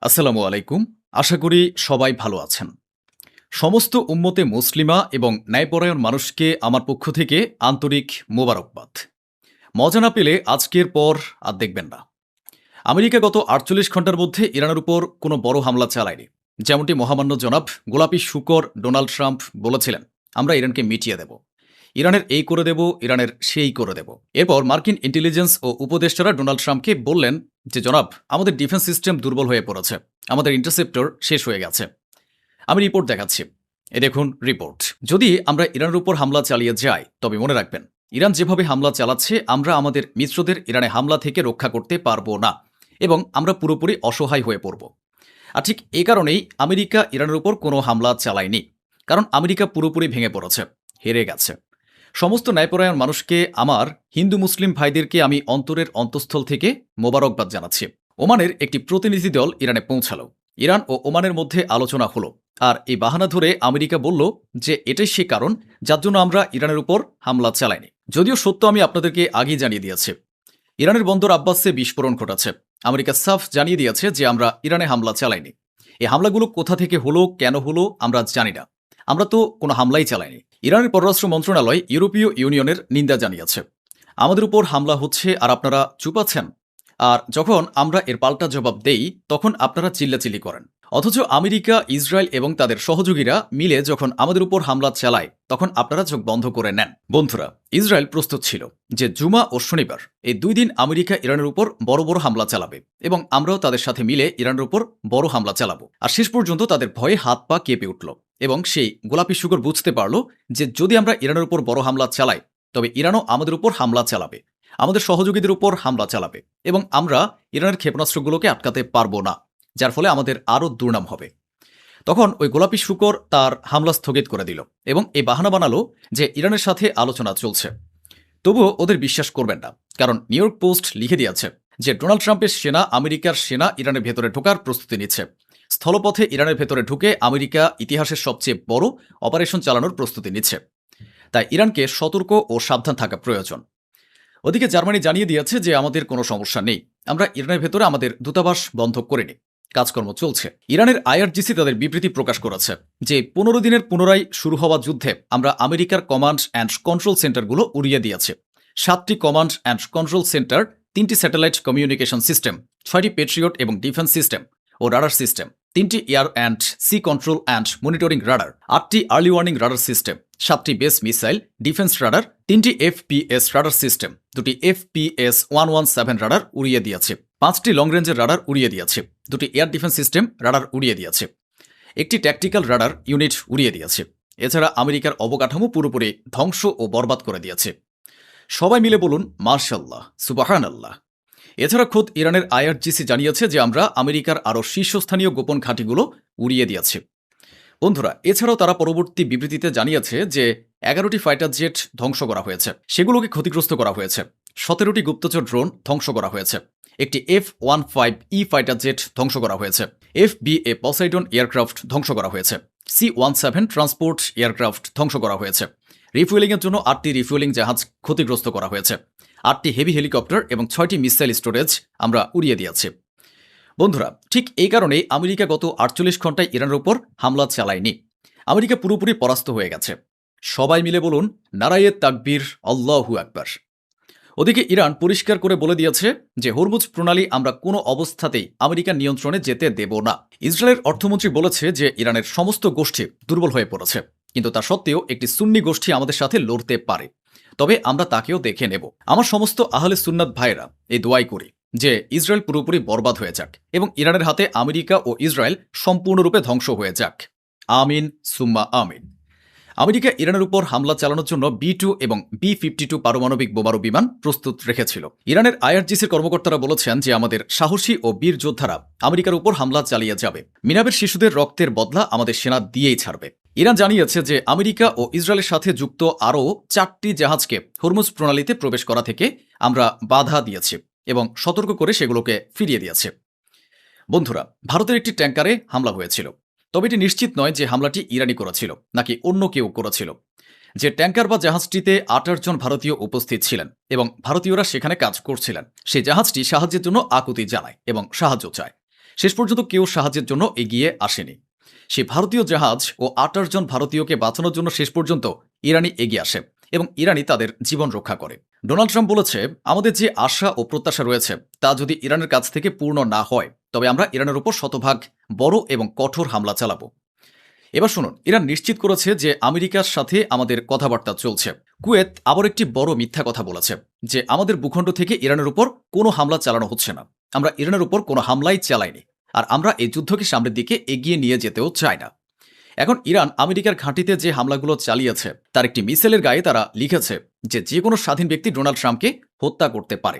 আসসালামু আলাইকুম। আশা করি সবাই ভালো আছেন। সমস্ত উম্মতে মুসলিমা এবং ন্যায়পরায়ণ মানুষকে আমার পক্ষ থেকে আন্তরিক মোবারকবাদ। মজা না পেলে আজকের পর আর দেখবেন না। আমেরিকা গত ৪৮ ঘন্টার মধ্যে ইরানের উপর কোনো বড় হামলা চালায়নি। যেমনটি মহামান্য জনাব গোলাপী শুকর ডোনাল্ড ট্রাম্প বলেছিলেন, আমরা ইরানকে মিটিয়ে দেব। ইরানের এই করে দেব, ইরানের সেই করে দেব। এরপর মার্কিন ইন্টেলিজেন্স ও উপদেষ্টারা ডোনাল্ড ট্রাম্পকে বললেন যে জনাব, আমাদের ডিফেন্স সিস্টেম দুর্বল হয়ে পড়েছে, আমাদের ইন্টারসেপ্টর শেষ হয়ে গেছে। আমি রিপোর্ট দেখাচ্ছি। এ দেখুন রিপোর্ট। যদি আমরা ইরানের উপর হামলা চালিয়ে যাই তবে মনে রাখবেন, ইরান যেভাবে হামলা চালাচ্ছে আমরা আমাদের মিত্রদের ইরানে হামলা থেকে রক্ষা করতে পারবো না এবং আমরা পুরোপুরি অসহায় হয়ে পড়ব। আর ঠিক এই কারণেই আমেরিকা ইরানের উপর কোনো হামলা চালায়নি, কারণ আমেরিকা পুরোপুরি ভেঙে পড়েছে, হেরে গেছে। সমস্ত ন্যায়পরায়ণ মানুষকে, আমার হিন্দু মুসলিম ভাইদেরকে আমি অন্তরের অন্তঃস্থল থেকে মোবারকবাদ জানাচ্ছি। ওমানের একটি প্রতিনিধি দল ইরানে পৌঁছালো। ইরান ও ওমানের মধ্যে আলোচনা হলো, আর এই বাহানা ধরে আমেরিকা বলল যে এটাই সে কারণ যার জন্য আমরা ইরানের উপর হামলা চালাইনি। যদিও সত্য আমি আপনাদেরকে আগেই জানিয়ে দিয়েছি, ইরানের বন্দর আব্বাসে বিস্ফোরণ ঘটাচ্ছে। আমেরিকা সাফ জানিয়ে দিয়েছে যে আমরা ইরানে হামলা চালাইনি। এই হামলাগুলো কোথা থেকে হলো, কেন হলো আমরা জানি না। আমরা তো কোনো হামলাই চালাইনি। ইরানের পররাষ্ট্র মন্ত্রণালয় ইউরোপীয় ইউনিয়নের নিন্দা জানিয়েছে। আমাদের উপর হামলা হচ্ছে আর আপনারা চুপ আছেন। আর যখন আমরা এর পাল্টা জবাব দেই তখন আপনারা চিল্লাচিল্লি করেন। অথচ আমেরিকা, ইসরায়েল এবং তাদের সহযোগীরা মিলে যখন আমাদের উপর হামলা চালায় তখন আপনারা চোখ বন্ধ করে নেন। বন্ধুরা, ইসরায়েল প্রস্তুত ছিল যে জুমা ও শনিবার এই 2 দিন আমেরিকা ইরানের উপর বড় বড় হামলা চালাবে এবং আমরাও তাদের সাথে মিলে ইরানের উপর বড় হামলা চালাবো। আর শেষ পর্যন্ত তাদের ভয়ে হাত পা কেঁপে উঠল এবং সেই গোলাপী শুকর বুঝতে পারল যে যদি আমরা ইরানের উপর বড় হামলা চালাই তবে ইরানও আমাদের উপর হামলা চালাবে, আমাদের সহযোগীদের উপর হামলা চালাবে এবং আমরা ইরানের ক্ষেপণাস্ত্রগুলোকে আটকাতে পারবো না, যার ফলে আমাদের আরও দুর্নাম হবে। তখন ওই গোলাপী শুকর তার হামলা স্থগিত করে দিল এবং এই বাহানা বানালো যে ইরানের সাথে আলোচনা চলছে। তবুও ওদের বিশ্বাস করবেন না, কারণ নিউ ইয়র্ক পোস্ট লিখে দিয়েছে যে ডোনাল্ড ট্রাম্পের সেনা, আমেরিকার সেনা ইরানের ভেতরে ঢোকার প্রস্তুতি নিচ্ছে। স্থলপথে ইরানের ভেতরে ঢুকে আমেরিকা ইতিহাসের সবচেয়ে বড় অপারেশন চালানোর প্রস্তুতি নিচ্ছে। তাই ইরানকে সতর্ক ও সাবধান থাকা প্রয়োজন। ওদিকে জার্মানি জানিয়ে দিয়েছে যে আমাদের কোনো সমস্যা নেই, আমরা ইরানের ভেতরে আমাদের দূতাবাস বন্ধ করিনি, কাজকর্ম চলছে। ইরানের আইআরজিসি তাদের বিবৃতি প্রকাশ করেছে যে 15 দিনের পুনরায় শুরু হওয়া যুদ্ধে আমরা আমেরিকার কমান্ড অ্যান্ড কন্ট্রোল সেন্টারগুলো উড়িয়ে দিয়েছে। 7টি কমান্ড অ্যান্ড কন্ট্রোল সেন্টার, 3টি স্যাটেলাইট কমিউনিকেশন সিস্টেম, 6টি পেট্রিয়ট এবং ডিফেন্স সিস্টেম ও রাডার সিস্টেম, 3টি air and sea control and monitoring radar, 8টি আর্লি ওয়ার্নিং রাডার সিস্টেম, 7টি বেস মিসাইল ডিফেন্স রাডার, 3টি এফপিএস রাডার সিস্টেম, 2টি এফপিএস 117 রাডার উড়িয়ে দিয়েছে, 5টি লং রেঞ্জের রাডার উড়িয়ে দিয়েছে, 2টি এয়ার ডিফেন্স সিস্টেম রাডার উড়িয়ে দিয়েছে, একটি ট্যাকটিক্যাল রাডার ইউনিট উড়িয়ে দিয়েছে। এছাড়া আমেরিকার অবকাঠামো পুরোপুরি ধ্বংস ও বরবাদ করে দিয়েছে। সবাই মিলে বলুন মাশাআল্লাহ, সুবহানাল্লাহ। এছাড়া খোদ ইরানের আইআরজিসি জানিয়েছে যে আমরা আমেরিকার আরও শীর্ষস্থানীয় গোপন ঘাঁটিগুলো উড়িয়ে দিয়েছি। বন্ধুরা, এছাড়াও তারা পরবর্তী বিবৃতিতে জানিয়েছে যে 11টি ফাইটার জেট ধ্বংস করা হয়েছে, সেগুলোকে ক্ষতিগ্রস্ত করা হয়েছে। 17টি গুপ্তচর ড্রোন ধ্বংস করা হয়েছে। একটি F-15E ফাইটার জেট ধ্বংস করা হয়েছে। FBA পসাইডন এয়ারক্রাফট ধ্বংস করা হয়েছে। C-17 ট্রান্সপোর্ট এয়ারক্রাফট ধ্বংস করা হয়েছে। রিফুয়েলিংয়ের জন্য 8টি রিফুয়েলিং জাহাজ ক্ষতিগ্রস্ত করা হয়েছে। 8টি হেভি হেলিকপ্টার এবং 6টি মিসাইল স্টোরেজ আমরা উড়িয়ে দিয়েছি। বন্ধুরা, ঠিক এই কারণেই আমেরিকা গত 48 ঘন্টায় ইরানের উপর হামলা চালায়নি। আমেরিকা পুরোপুরি পরাস্ত হয়ে গেছে। সবাই মিলে বলুন নারায়ে তাকবীর, আল্লাহু আকবার। ওদিকে ইরান পরিষ্কার করে বলে দিয়েছে যে হরমুজ প্রণালী আমরা কোনো অবস্থাতেই আমেরিকার নিয়ন্ত্রণে যেতে দেব না। ইসরায়েলের অর্থমন্ত্রী বলেছে যে ইরানের সমস্ত গোষ্ঠী দুর্বল হয়ে পড়েছে, কিন্তু তা সত্ত্বেও একটি সুন্নি গোষ্ঠী আমাদের সাথে লড়তে পারে, তবে আমরা তাকেও দেখে নেব। আমার সমস্ত আহলে সুন্নাত ভাইরা এই দোয়াই করি যে ইসরায়েল পুরোপুরি বরবাদ হয়ে যাক এবং ইরানের হাতে আমেরিকা ও ইসরায়েল সম্পূর্ণরূপে ধ্বংস হয়ে যাক। আমিন সুম্মা আমিন। আমেরিকা ইরানের উপর হামলা চালানোর জন্য B-2 এবং B-52 পারমাণবিক বোমারু বিমান প্রস্তুত রেখেছিল। ইরানের আইআরজিসির কর্মকর্তারা বলেছেন যে আমাদের সাহসী ও বীর যোদ্ধারা আমেরিকার উপর হামলা চালিয়ে যাবে। মিনাবের শিশুদের রক্তের বদলা আমাদের সেনা দিয়েই ছাড়বে। ইরান জানিয়েছে যে আমেরিকা ও ইসরায়েলের সাথে যুক্ত আরও 4টি জাহাজকে হরমুজ প্রণালীতে প্রবেশ করা থেকে আমরা বাধা দিয়েছি এবং সতর্ক করে সেগুলোকে ফিরিয়ে দিয়েছে। বন্ধুরা, ভারতের একটি ট্যাঙ্কারে হামলা হয়েছিল, তবে এটি নিশ্চিত নয় যে হামলাটি ইরানি করেছিল নাকি অন্য কেউ করেছিল। যে ট্যাঙ্কার বা জাহাজটিতে 28 জন ভারতীয় উপস্থিত ছিলেন এবং ভারতীয়রা সেখানে কাজ করছিলেন। সেই জাহাজটি সাহায্যের জন্য আকুতি জানায় এবং সাহায্য চায়, শেষ পর্যন্ত কেউ সাহায্যের জন্য এগিয়ে আসেনি। সেই ভারতীয় জাহাজ ও 28 জন ভারতীয়কে বাঁচানোর জন্য শেষ পর্যন্ত ইরানি এগিয়ে আসে এবং ইরানি তাদের জীবন রক্ষা করে। ডোনাল্ড ট্রাম্প বলেছে, আমাদের যে আশা ও প্রত্যাশা রয়েছে তা যদি ইরানের কাছ থেকে পূর্ণ না হয় তবে আমরা ইরানের উপর শতভাগ বড় এবং কঠোর হামলা চালাবো। এবার শুনুন, ইরান নিশ্চিত করেছে যে আমেরিকার সাথে আমাদের কথাবার্তা চলছে। কুয়েত আবার একটি বড় মিথ্যা কথা বলেছে যে আমাদের ভূখণ্ড থেকে ইরানের উপর কোনো হামলা চালানো হচ্ছে না। আমরা ইরানের উপর কোনো হামলাই চালাইনি, আর আমরা এই যুদ্ধকে সামনের দিকে এগিয়ে নিয়ে যেতেও চাই না। এখন ইরান আমেরিকার ঘাঁটিতে যে হামলাগুলো চালিয়েছে তার একটি মিসাইলের গায়ে তারা লিখেছে যে কোনো স্বাধীন ব্যক্তি ডোনাল্ড ট্রাম্পকে হত্যা করতে পারে।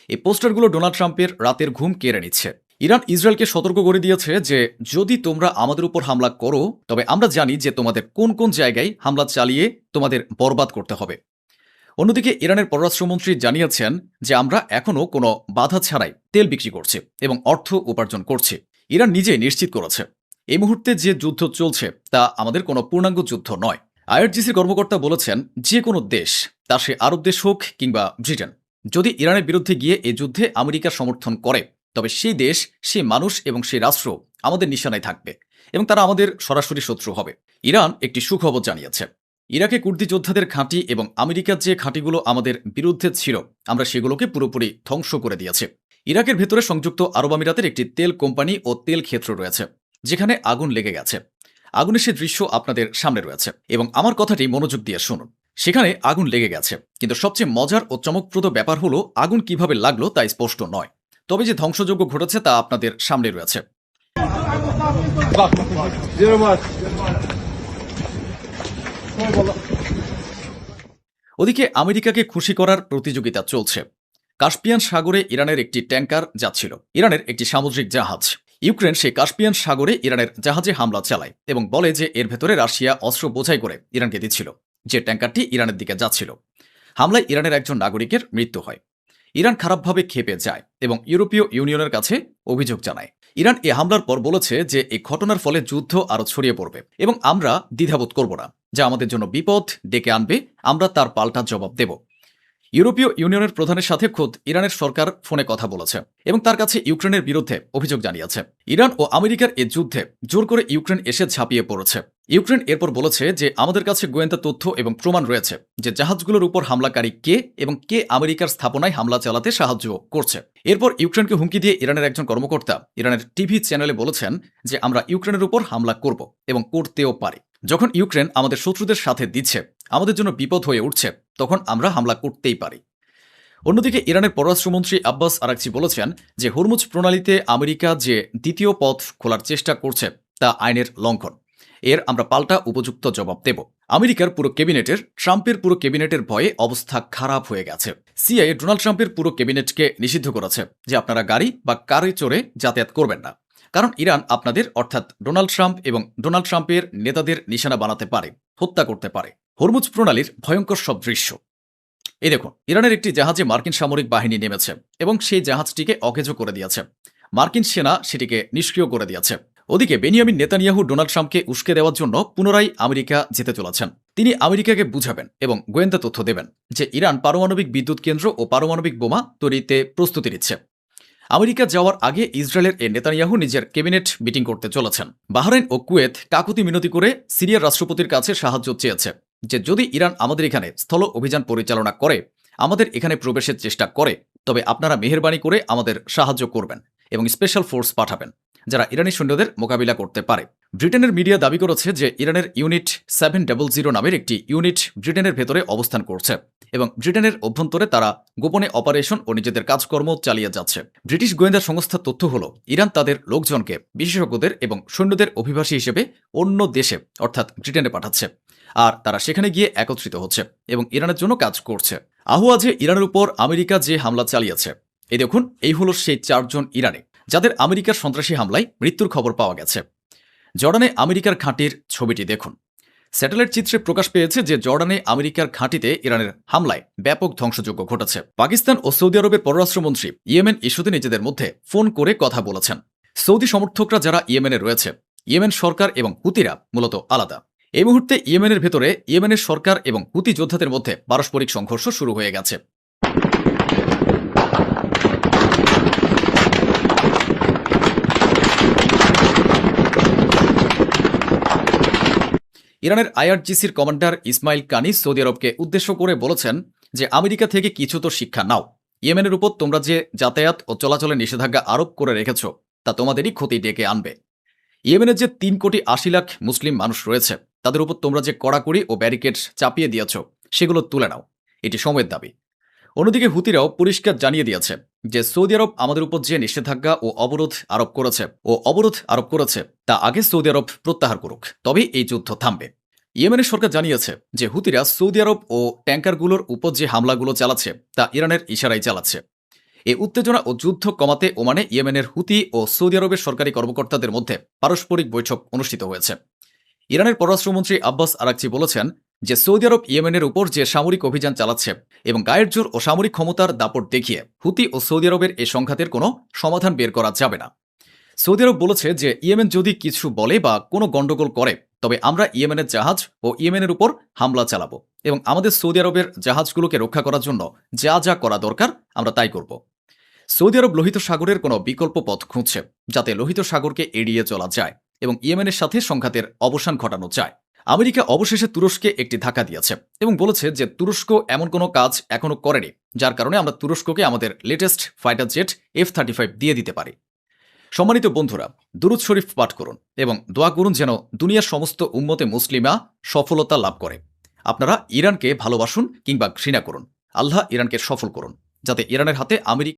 এই পোস্টারগুলো ডোনাল্ড ট্রাম্পের রাতের ঘুম কেড়ে নিচ্ছে। ইরান ইসরায়েলকে সতর্ক করে দিয়েছে যে যদি তোমরা আমাদের উপর হামলা করো তবে আমরা জানি যে তোমাদের কোন কোন জায়গায় হামলা চালিয়ে তোমাদের বরবাদ করতে হবে। অন্যদিকে ইরানের পররাষ্ট্রমন্ত্রী জানিয়েছেন যে আমরা এখনও কোনো বাধা ছাড়াই তেল বিক্রি করছি এবং অর্থ উপার্জন করছি। ইরান নিজেই নিশ্চিত করেছে এই মুহূর্তে যে যুদ্ধ চলছে তা আমাদের কোনো পূর্ণাঙ্গ যুদ্ধ নয়। আইআরজিসির কর্মকর্তা বলেছেন, যে কোনো দেশ, তা সে আরব দেশ হোক কিংবা ব্রিটেন, যদি ইরানের বিরুদ্ধে গিয়ে এই যুদ্ধে আমেরিকার সমর্থন করে তবে সেই দেশ, সেই মানুষ এবং সেই রাষ্ট্র আমাদের নিশানায় থাকবে এবং তারা আমাদের সরাসরি শত্রু হবে। ইরান একটি সুখবর জানিয়েছে, ইরাকে কুর্দি যোদ্ধাদের ঘাঁটি এবং আমেরিকার যে ঘাঁটিগুলো আমাদের বিরুদ্ধে ছিল আমরা সেগুলোকে পুরোপুরি ধ্বংস করে দিয়েছি। ইরাকের ভেতরে সংযুক্ত আরব আমিরাতের একটি তেল কোম্পানি ও তেল ক্ষেত্র রয়েছে যেখানে আগুন লেগে গেছে। আগুনের সে দৃশ্য আপনাদের সামনে রয়েছে এবং আমার কথাটি মনোযোগ দিয়ে শুনুন। সেখানে আগুন লেগে গেছে, কিন্তু সবচেয়ে মজার ও চমকপ্রদ ব্যাপার হলো আগুন কিভাবে লাগলো তা স্পষ্ট নয়, তবে যে ধ্বংসযজ্ঞ ঘটেছে তা আপনাদের সামনে রয়েছে। ওদিকে আমেরিকাকে খুশি করার প্রতিযোগিতা চলছে। কাস্পিয়ান সাগরে ইরানের একটি ট্যাঙ্কার যাচ্ছিল, ইরানের একটি সামুদ্রিক জাহাজ। ইউক্রেন সেই কাস্পিয়ান সাগরে ইরানের জাহাজে হামলা চালায় এবং বলে যে এর ভেতরে রাশিয়া অস্ত্র বোঝাই করে ইরানকে দিচ্ছিল। যে ট্যাঙ্কারটি ইরানের দিকে যাচ্ছিল, হামলায় ইরানের একজন নাগরিকের মৃত্যু হয়। ইরান খারাপভাবে ক্ষেপে যায় এবং ইউরোপীয় ইউনিয়নের কাছে অভিযোগ জানায়। ইরান এ হামলার পর বলেছে যে এই ঘটনার ফলে যুদ্ধ আরও ছড়িয়ে পড়বে এবং আমরা দ্বিধাবোধ করব না, যা আমাদের জন্য বিপদ ডেকে আনবে আমরা তার পাল্টা জবাব দেব। ইউরোপীয় ইউনিয়নের প্রধানের সাথে খোদ ইরানের সরকার ফোনে কথা বলেছে এবং তার কাছে ইউক্রেনের বিরুদ্ধে অভিযোগ জানিয়েছে। ইরান ও আমেরিকার এ যুদ্ধে জোর করে ইউক্রেন এসে ঝাঁপিয়ে পড়েছে। ইউক্রেন এরপর বলেছে যে আমাদের কাছে গোয়েন্দা তথ্য এবং প্রমাণ রয়েছে যে জাহাজগুলোর উপর হামলাকারী কে এবং কে আমেরিকার স্থাপনায় হামলা চালাতে সাহায্য করছে। এরপর ইউক্রেনকে হুমকি দিয়ে ইরানের একজন কর্মকর্তা ইরানের টিভি চ্যানেলে বলেছেন যে আমরা ইউক্রেনের উপর হামলা করব এবং করতেও পারি। যখন ইউক্রেন আমাদের শত্রুদের সাথে দিচ্ছে, আমাদের জন্য বিপদ হয়ে উঠছে, তখন আমরা হামলা করতেই পারি। অন্যদিকে ইরানের পররাষ্ট্রমন্ত্রী আব্বাস আরাকচি বলেছেন যে হরমুজ প্রণালীতে আমেরিকা যে দ্বিতীয় পথ খোলার চেষ্টা করছে তা আইনের লঙ্ঘন। এর আমরা পাল্টা উপযুক্ত জবাব দেব। আমেরিকার পুরো ক্যাবিনেটের, ট্রাম্পের পুরো ক্যাবিনেটের ভয়ে অবস্থা খারাপ হয়ে গেছে। সিআইএ ডোনাল্ড ট্রাম্পের পুরো ক্যাবিনেটকে নিষিদ্ধ করেছে যে আপনারা গাড়ি বা কারে চড়ে যাতায়াত করবেন না, কারণ ইরান আপনাদের অর্থাৎ ডোনাল্ড ট্রাম্প এবং ডোনাল্ড ট্রাম্পের নেতাদের নিশানা বানাতে পারে, হত্যা করতে পারে। হরমুজ প্রণালীর ভয়ঙ্কর সব দৃশ্য এই দেখুন। ইরানের একটি জাহাজে মার্কিন সামরিক বাহিনী নেমেছে এবং সেই জাহাজটিকে অকেজো করে দিয়েছে। মার্কিন সেনা সেটিকে নিষ্ক্রিয় করে দিয়েছে। ওদিকে বেনিয়ামিন নেতানিয়াহু ডোনাল্ড ট্রাম্পকে উস্কে দেওয়ার জন্য পুনরায় আমেরিকা যেতে চলেছেন। তিনি আমেরিকাকে বুঝাবেন এবং গোয়েন্দা তথ্য দেবেন যে ইরান পারমাণবিক বিদ্যুৎ কেন্দ্র ও পারমাণবিক বোমা তৈরিতে প্রস্তুতি নিচ্ছে। আমেরিকা যাওয়ার আগে ইসরায়েলের এ নেতানিয়াহু নিজের ক্যাবিনেট মিটিং করতে চলেছেন। বাহরাইন ও কুয়েত কাকুতি মিনতি করে সিরিয়ার রাষ্ট্রপতির কাছে সাহায্য চেয়েছে যে যদি ইরান আমাদের এখানে স্থল অভিযান পরিচালনা করে, আমাদের এখানে প্রবেশের চেষ্টা করে, তবে আপনারা মেহেরবানি করে আমাদের সাহায্য করবেন এবং স্পেশাল ফোর্স পাঠাবেন যারা ইরানি সৈন্যদের মোকাবিলা করতে পারে। ব্রিটেনের মিডিয়া দাবি করেছে যে ইরানের ইউনিট 700 নামের একটি ইউনিট ব্রিটেনের ভেতরে অবস্থান করছে এবং ব্রিটেনের অভ্যন্তরে তারা গোপনে অপারেশন ও নিজেদের কাজকর্ম চালিয়ে যাচ্ছে। ব্রিটিশ গোয়েন্দা সংস্থার তথ্য হল ইরান তাদের লোকজনকে, বিশেষজ্ঞদের এবং সৈন্যদের অভিবাসী হিসেবে অন্য দেশে অর্থাৎ ব্রিটেনে পাঠাচ্ছে, আর তারা সেখানে গিয়ে একত্রিত হচ্ছে এবং ইরানের জন্য কাজ করছে। আহুয়াজে ইরানের উপর আমেরিকা যে হামলা চালিয়েছে, এই দেখুন, এই হলো সেই 4 জন ইরানি যাদের আমেরিকার সন্ত্রাসী হামলায় মৃত্যুর খবর পাওয়া গেছে। জর্ডানে আমেরিকার ঘাঁটির ছবিটি দেখুন। স্যাটেলাইট চিত্রে প্রকাশ পেয়েছে যে জর্ডানে আমেরিকার ঘাঁটিতে ইরানের হামলায় ব্যাপক ধ্বংসযজ্ঞ ঘটেছে। পাকিস্তান ও সৌদি আরবের পররাষ্ট্রমন্ত্রী ইয়েমেন ইস্যুতে নিজেদের মধ্যে ফোন করে কথা বলেছেন। সৌদি সমর্থকরা যারা ইয়েমেনে রয়েছে, ইয়েমেন সরকার এবং হুতিরা মূলত আলাদা। এই মুহূর্তে ইয়েমেনের ভেতরে ইয়েমেনের সরকার এবং হুতি যোদ্ধাদের মধ্যে পারস্পরিক সংঘর্ষ শুরু হয়ে গেছে। ইরানের আইআরজিসির কমান্ডার ইসমাইল কানি সৌদি আরবকে উদ্দেশ্য করে বলেছেন যে আমেরিকা থেকে কিছু তো শিক্ষা নাও। ইয়েমেনের উপর তোমরা যে যাতায়াত ও চলাচলের নিষেধাজ্ঞা আরোপ করে রেখেছ তা তোমাদেরই ক্ষতি ডেকে আনবে। ইয়েমেনের যে 3,80,00,000 মুসলিম মানুষ রয়েছে তাদের উপর তোমরা যে কড়াকড়ি ও ব্যারিকেড চাপিয়ে দিয়েছ সেগুলো তুলে নাও, এটি সময়ের দাবি। অন্যদিকে হুতিরাও পরিষ্কার জানিয়ে দিয়েছে যে সৌদি আরব আমাদের উপর যে নিষেধাজ্ঞা ও অবরোধ আরোপ করেছে তা আগে সৌদি আরব প্রত্যাহার করুক, তবেই এই যুদ্ধ থামবে। ইয়েমেনের সরকার জানিয়েছে যে হুতিরা সৌদি আরব ও ট্যাঙ্কারগুলোর উপর যে হামলাগুলো চালাচ্ছে তা ইরানের ইশারায় চালাচ্ছে। এই উত্তেজনা ও যুদ্ধ কমাতে ওমানে ইয়েমেনের হুতি ও সৌদি আরবের সরকারি কর্মকর্তাদের মধ্যে পারস্পরিক বৈঠক অনুষ্ঠিত হয়েছে। ইরানের পররাষ্ট্রমন্ত্রী আব্বাস আরাকচি বলেছেন যে সৌদি আরব ইয়েমেনের উপর যে সামরিক অভিযান চালাচ্ছে এবং গায়ের জোর ও সামরিক ক্ষমতার দাপট দেখিয়ে হুতি ও সৌদি আরবের এই সংঘাতের কোনো সমাধান বের করা যাবে না। সৌদি আরব বলেছে যে ইয়েমেন যদি কিছু বলে বা কোনো গণ্ডগোল করে তবে আমরা ইয়েমেনের জাহাজ ও ইয়েমেনের উপর হামলা চালাবো এবং আমাদের সৌদি আরবের জাহাজগুলোকে রক্ষা করার জন্য যা যা করা দরকার আমরা তাই করব। সৌদি আরব লোহিত সাগরের কোনো বিকল্প পথ খুঁজছে যাতে লোহিত সাগরকে এড়িয়ে চলা যায় এবং ইয়েমেনের সাথে সংঘাতের অবসান ঘটানো যায়। আমেরিকা অবশেষে তুরস্কে একটি ধাক্কা দিয়েছে এবং বলেছে যে তুরস্ক এমন কোনো কাজ এখনো করেনি যার কারণে আমরা তুরস্ককে আমাদের লেটেস্ট ফাইটার জেট F-35 দিয়ে দিতে পারি। সম্মানিত বন্ধুরা, দুরূদ শরীফ পাঠ করুন এবং দোয়া করুন যেন দুনিয়ার সমস্ত উম্মতে মুসলিমা সফলতা লাভ করে। আপনারা ইরানকে ভালোবাসুন কিংবা ঘৃণা করুন, আল্লাহ ইরানকে সফল করুন যাতে ইরানের হাতে আমেরিকা